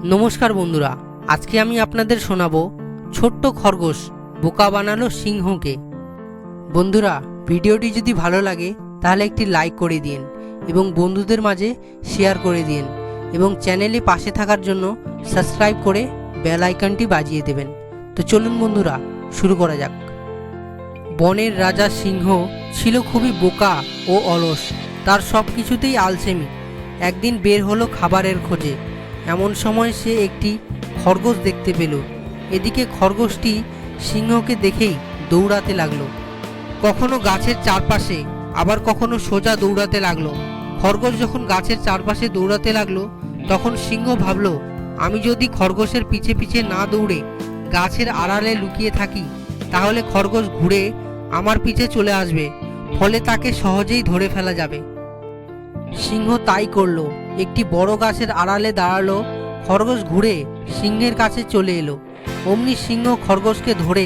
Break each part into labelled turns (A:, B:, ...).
A: নমস্কার বন্ধুরা, আজকে আমি আপনাদের শোনাবো ছোট্ট খরগোশ বোকা বানালো সিংহকে। বন্ধুরা, ভিডিওটি যদি ভালো লাগে তাহলে একটি লাইক করে দিন এবং বন্ধুদের মাঝে শেয়ার করে দিন এবং চ্যানেলে পাশে থাকার জন্য সাবস্ক্রাইব করে বেল আইকনটি বাজিয়ে দেবেন। তো চলুন বন্ধুরা, শুরু করা যাক। বনের রাজা সিংহ ছিল খুবই বোকা ও অলস, তার সব কিছুতেই আলসেমি। একদিন বের হলো খাবারের খোঁজে। এমন সময় সে একটি খরগোশ দেখতে পেল। এদিকে খরগোশটি সিংহকে দেখেই দৌড়াতে লাগলো, কখনো গাছের চারপাশে আবার কখনো সোজা দৌড়াতে লাগলো। খরগোশ যখন গাছের চারপাশে দৌড়াতে লাগলো তখন সিংহ ভাবলো, আমি যদি খরগোশের পিছে পিছে না দৌড়ে গাছের আড়ালে লুকিয়ে থাকি তাহলে খরগোশ ঘুরে আমার পিছে চলে আসবে, ফলে তাকে সহজেই ধরে ফেলা যাবে। সিংহ তাই করলো, একটি বড় গাছের আড়ালে দাঁড়ালো। খরগোশ ঘুরে সিংহের কাছে চলে এলো। অমনি সিংহ খরগোশকে ধরে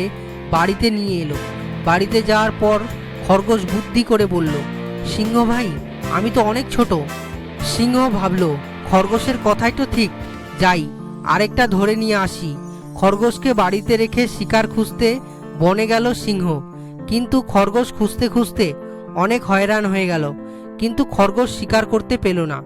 A: বাড়িতে নিয়ে এলো। বাড়িতে যাওয়ার পর খরগোশ বুদ্ধি করে বলল, সিংহ ভাই, আমি তো অনেক ছোট। সিংহ ভাবলো, খরগোশের কথাই তো ঠিক, যাই আরেকটা ধরে নিয়ে আসি। খরগোশকে বাড়িতে রেখে শিকার খুঁজতে বনে গেল সিংহ। কিন্তু খরগোশ খুঁজতে খুঁজতে অনেক হয়রান হয়ে গেল, কিন্তু খরগোশ শিকার করতে পেল না।